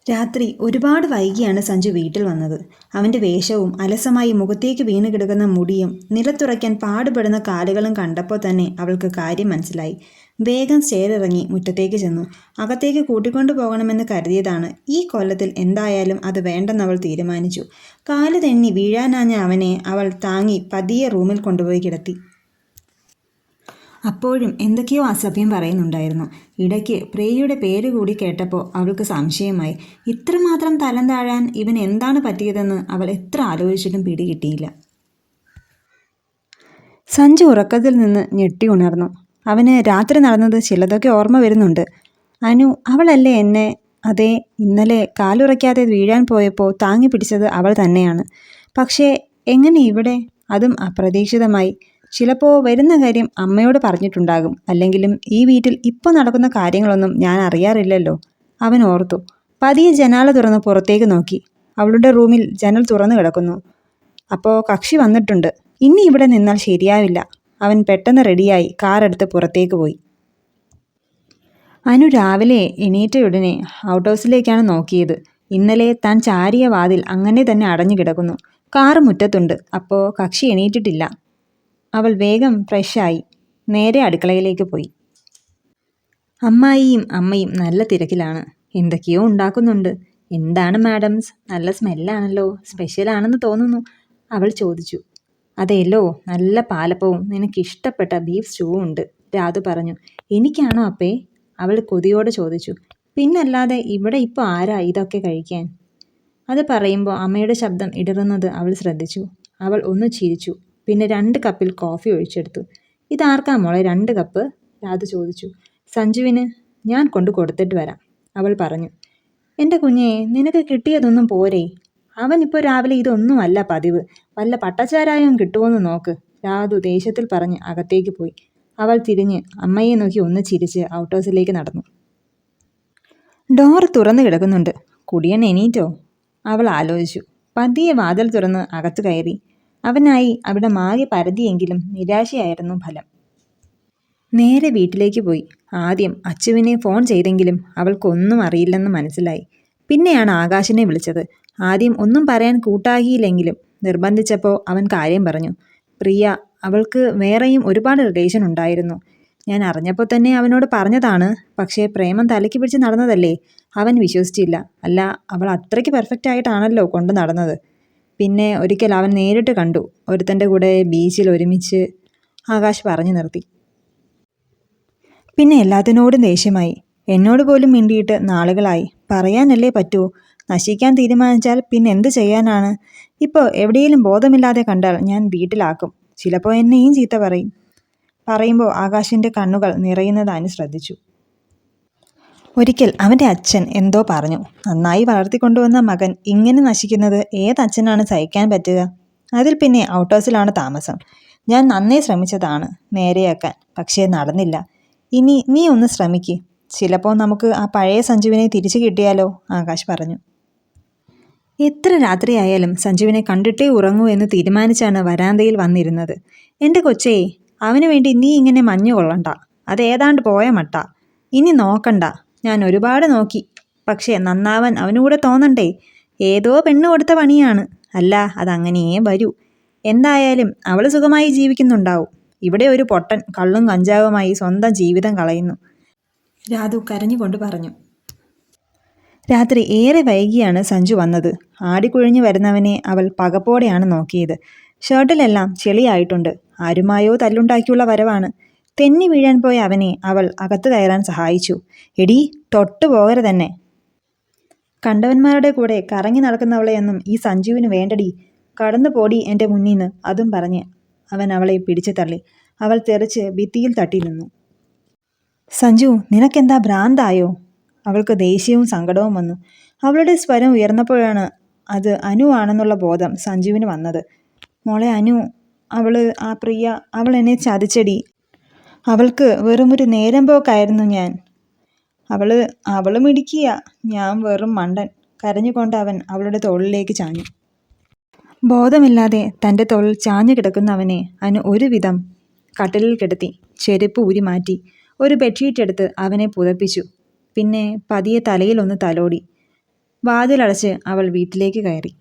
രാത്രി ഒരുപാട് വൈകിയാണ് സഞ്ജു വീട്ടിൽ വന്നത്. അവന്റെ വേഷവും അലസമായി മുഖത്തേക്ക് വീണ് കിടക്കുന്ന മുടിയും നിലത്തുറയ്ക്കാൻ പാടുപെടുന്ന കാലുകളും കണ്ടപ്പോൾ തന്നെ അവൾക്ക് കാര്യം മനസ്സിലായി. വേഗം സ്റ്റെയറിറങ്ങി മുറ്റത്തേക്ക് ചെന്നു. അകത്തേക്ക് കൂട്ടിക്കൊണ്ടു പോകണമെന്ന് കരുതിയതാണ്. ഈ കൊല്ലത്തിൽ എന്തായാലും അത് വേണ്ടെന്നവൾ തീരുമാനിച്ചു. കാല് തെന്നി വീഴാനാഞ്ഞ അവനെ അവൾ താങ്ങി പതിയെ റൂമിൽ കൊണ്ടുപോയി കിടത്തി. അപ്പോഴും എന്തൊക്കെയോ അസഭ്യം പറയുന്നുണ്ടായിരുന്നു. ഇടയ്ക്ക് പ്രേയുടെ പേര് കൂടി കേട്ടപ്പോൾ അവൾക്ക് സംശയമായി. ഇത്രമാത്രം തലം താഴാൻ ഇവൻ എന്താണ് പറ്റിയതെന്ന് അവൾ എത്ര ആലോചിച്ചിട്ടും പിടികിട്ടിയില്ല. സഞ്ജു ഉറക്കത്തിൽ നിന്ന് ഞെട്ടി ഉണർന്നു. അവന് രാത്രി നടന്നത് ചിലതൊക്കെ ഓർമ്മ വരുന്നുണ്ട്. അനു, അവളല്ലേ എന്നെ? അതെ, ഇന്നലെ കാലുറയ്ക്കാതെ വീഴാൻ പോയപ്പോൾ താങ്ങി പിടിച്ചത് അവൾ തന്നെയാണ്. പക്ഷേ എങ്ങനെ ഇവിടെ? അതും അപ്രതീക്ഷിതമായി. ചിലപ്പോൾ വരുന്ന കാര്യം അമ്മയോട് പറഞ്ഞിട്ടുണ്ടാകും. അല്ലെങ്കിലും ഈ വീട്ടിൽ ഇപ്പോൾ നടക്കുന്ന കാര്യങ്ങളൊന്നും ഞാൻ അറിയാറില്ലല്ലോ. അവൻ ഓർത്തു. പതിയെ ജനാല തുറന്ന് പുറത്തേക്ക് നോക്കി. അവളുടെ റൂമിൽ ജനൽ തുറന്നു കിടക്കുന്നു. അപ്പോൾ കക്ഷി വന്നിട്ടുണ്ട്. ഇനി ഇവിടെ നിന്നാൽ ശരിയാവില്ല. അവൻ പെട്ടെന്ന് റെഡിയായി കാറെടുത്ത് പുറത്തേക്ക് പോയി. അനു രാവിലെ എണീറ്റയുടനെ ഔട്ട് ഹൗസിലേക്കാണ് നോക്കിയത്. ഇന്നലെ താൻ ചാരിയ വാതിൽ അങ്ങനെ തന്നെ അടഞ്ഞു കിടക്കുന്നു. കാറ് മുറ്റത്തുണ്ട്. അപ്പോൾ കക്ഷി എണീറ്റിട്ടില്ല. അവൾ വേഗം ഫ്രഷായി നേരെ അടുക്കളയിലേക്ക് പോയി. അമ്മായിയും അമ്മയും നല്ല തിരക്കിലാണ്. എന്തൊക്കെയോ ഉണ്ടാക്കുന്നുണ്ട്. എന്താണ് മാഡംസ്? നല്ല സ്മെല്ലാണല്ലോ. സ്പെഷ്യലാണെന്ന് തോന്നുന്നു, അവൾ ചോദിച്ചു. അതെല്ലോ, നല്ല പാലപ്പവും നിനക്കിഷ്ടപ്പെട്ട ബീഫ് സ്റ്റൂവും ഉണ്ട്, രാധു പറഞ്ഞു. എനിക്കാണോ അപ്പേ? അവൾ കൊതിയോടെ ചോദിച്ചു. പിന്നല്ലാതെ ഇവിടെ ഇപ്പോൾ ആരാ ഇതൊക്കെ കഴിക്കാൻ? അത് പറയുമ്പോൾ അമ്മയുടെ ശബ്ദം ഇടറുന്നത് അവൾ ശ്രദ്ധിച്ചു. അവൾ ഒന്ന് ചിരിച്ചു. പിന്നെ 2 കപ്പിൽ കോഫി ഒഴിച്ചെടുത്തു. ഇതാർക്കാ മോളെ 2 കപ്പ്? രാധു ചോദിച്ചു. സഞ്ജുവിന്. ഞാൻ കൊണ്ടു കൊടുത്തിട്ട് വരാം, അവൾ പറഞ്ഞു. എൻ്റെ കുഞ്ഞേ, നിനക്ക് കിട്ടിയതൊന്നും പോരേ? അവനിപ്പോൾ രാവിലെ ഇതൊന്നുമല്ല പതിവ്. വല്ല പട്ടച്ചാരായവും കിട്ടുമോയെന്ന് നോക്ക്, രാധു ദേഷ്യത്തിൽ പറഞ്ഞ് അകത്തേക്ക് പോയി. അവൾ തിരിഞ്ഞ് അമ്മയെ നോക്കി ഒന്ന് ചിരിച്ച് ഔട്ട് ഹൗസിലേക്ക് നടന്നു. ഡോർ തുറന്നു കിടക്കുന്നുണ്ട്. കുടിയൻ എണീറ്റോ? അവൾ ആലോചിച്ചു. പതിയെ വാതിൽ തുറന്ന് അകത്തു കയറി. അവനായി അവിടെ മാറി പരതിയെങ്കിലും നിരാശയായിരുന്നു ഫലം. നേരെ വീട്ടിലേക്ക് പോയി. ആദ്യം അച്ചുവിനെ ഫോൺ ചെയ്തെങ്കിലും അവൾക്കൊന്നും അറിയില്ലെന്ന് മനസ്സിലായി. പിന്നെയാണ് ആകാശിനെ വിളിച്ചത്. ആദ്യം ഒന്നും പറയാൻ കൂട്ടാക്കിയില്ലെങ്കിലും നിർബന്ധിച്ചപ്പോൾ അവൻ കാര്യം പറഞ്ഞു. പ്രിയ, അവൾക്ക് വേറെയും ഒരുപാട് റിലേഷൻ ഉണ്ടായിരുന്നു. ഞാൻ അറിഞ്ഞപ്പോൾ തന്നെ അവനോട് പറഞ്ഞതാണ്. പക്ഷേ പ്രേമം തലയ്ക്ക് പിടിച്ച് നടന്നതല്ലേ. അവൻ വിശ്വസിച്ചില്ല. അല്ല, അവൾ അത്രയ്ക്ക് പെർഫെക്റ്റ് ആയിട്ടാണല്ലോ കൊണ്ടു നടന്നത്. പിന്നെ ഒരിക്കൽ അവൻ നേരിട്ട് കണ്ടു, ഒരുത്തൻ്റെ കൂടെ ബീച്ചിൽ ഒരുമിച്ച്, ആകാശ് പറഞ്ഞു നിർത്തി. പിന്നെ എല്ലാത്തിനോടും ദേഷ്യമായി. എന്നോട് പോലും മിണ്ടിയിട്ട് നാളുകളായി. പറയാനല്ലേ പറ്റൂ. നശിക്കാൻ തീരുമാനിച്ചാൽ പിന്നെ എന്ത് ചെയ്യാനാണ്? ഇപ്പോൾ എവിടെയെങ്കിലും ബോധമില്ലാതെ കണ്ടാൽ ഞാൻ വീട്ടിലാക്കും. ചിലപ്പോൾ എന്നെയും ചീത്ത പറയും. പറയുമ്പോൾ ആകാശിൻ്റെ കണ്ണുകൾ നിറയുന്നത് അനു ശ്രദ്ധിച്ചു. ഒരിക്കൽ അവൻ്റെ അച്ഛൻ എന്തോ പറഞ്ഞു. നന്നായി വളർത്തിക്കൊണ്ടുവന്ന മകൻ ഇങ്ങനെ നശിക്കുന്നത് ഏതച്ഛനാണ് സഹിക്കാൻ പറ്റുക? അതിൽ പിന്നെ ഔട്ട് ഹൗസിലാണ് താമസം. ഞാൻ നന്നേ ശ്രമിച്ചതാണ് നേരെയാക്കാൻ, പക്ഷേ നടന്നില്ല. ഇനി നീ ഒന്ന് ശ്രമിക്ക്. ചിലപ്പോൾ നമുക്ക് ആ പഴയ സഞ്ജുവിനെ തിരിച്ചു കിട്ടിയാലോ, ആകാശ് പറഞ്ഞു. എത്ര രാത്രിയായാലും സഞ്ജുവിനെ കണ്ടിട്ടേ ഉറങ്ങൂ എന്ന് തീരുമാനിച്ചാണ് വരാന്തയിൽ വന്നിരുന്നത്. എൻ്റെ കൊച്ചേ, അവന് വേണ്ടി നീ ഇങ്ങനെ മഞ്ഞു കൊള്ളണ്ട. അതേതാണ്ട് പോയ മട്ട. ഇനി നോക്കണ്ട. ഞാൻ ഒരുപാട് നോക്കി. പക്ഷേ നന്നാവാൻ അവനുകൂടെ തോന്നണ്ടേ? ഏതോ പെണ്ണ് കൊടുത്ത പണിയാണ്. അല്ല, അതങ്ങനെയേ വരൂ. എന്തായാലും അവൾ സുഖമായി ജീവിക്കുന്നുണ്ടാവും. ഇവിടെ ഒരു പൊട്ടൻ കള്ളും കഞ്ചാവുമായി സ്വന്തം ജീവിതം കളയുന്നു, രാധു കരഞ്ഞുകൊണ്ട് പറഞ്ഞു. രാത്രി ഏറെ വൈകിയാണ് സഞ്ജു വന്നത്. ആടിക്കുഴഞ്ഞു വരുന്നവനെ അവൾ പകപ്പോടെയാണ് നോക്കിയത്. ഷർട്ടിലെല്ലാം ചെളിയായിട്ടുണ്ട്. ആരുമായോ തല്ലുണ്ടാക്കിയുള്ള വരവാണ്. തെന്നി വീഴാൻ പോയ അവനെ അവൾ അകത്ത് കയറാൻ സഹായിച്ചു. എടീ, തൊട്ടു പോകരുതെന്നെ. കണ്ടവന്മാരുടെ കൂടെ കറങ്ങി നടക്കുന്നവളെയൊന്നും ഈ സഞ്ജുവിന് വേണ്ടടി. കടന്നു പോടി എൻ്റെ മുന്നീന്ന്. അതും പറഞ്ഞ് അവൻ അവളെ പിടിച്ചു തള്ളി. അവൾ തെറിച്ച് ഭിത്തിയിൽ തട്ടി നിന്നു. സഞ്ജു, നിനക്കെന്താ ഭ്രാന്തായോ? അവൾക്ക് ദേഷ്യവും സങ്കടവും വന്നു. അവളുടെ സ്വരം ഉയർന്നപ്പോഴാണ് അത് അനു ആണെന്നുള്ള ബോധം സഞ്ജുവിന് വന്നത്. മോളെ അനു, ആ പ്രിയ, അവൾ എന്നെ ചതിച്ചടി. അവൾക്ക് വെറുമൊരു നേരം പോക്കായിരുന്നു ഞാൻ. അവളും ഇടിക്കുക, ഞാൻ വെറും മണ്ടൻ. കരഞ്ഞുകൊണ്ട് അവൻ അവളുടെ തോളിലേക്ക് ചാഞ്ഞു. ബോധമില്ലാതെ തൻ്റെ തോളിൽ ചാഞ്ഞു കിടക്കുന്ന അവനെ അനു ഒരുവിധം കട്ടിലിൽ കിടത്തി ചെരുപ്പ് ഊരി മാറ്റി ഒരു ബെഡ്ഷീറ്റ് എടുത്ത് അവനെ പുതപ്പിച്ചു. പിന്നെ പതിയെ തലയിൽ ഒന്ന് തലോടി. വാതിലടച്ച് അവൾ വീട്ടിലേക്ക് കയറി.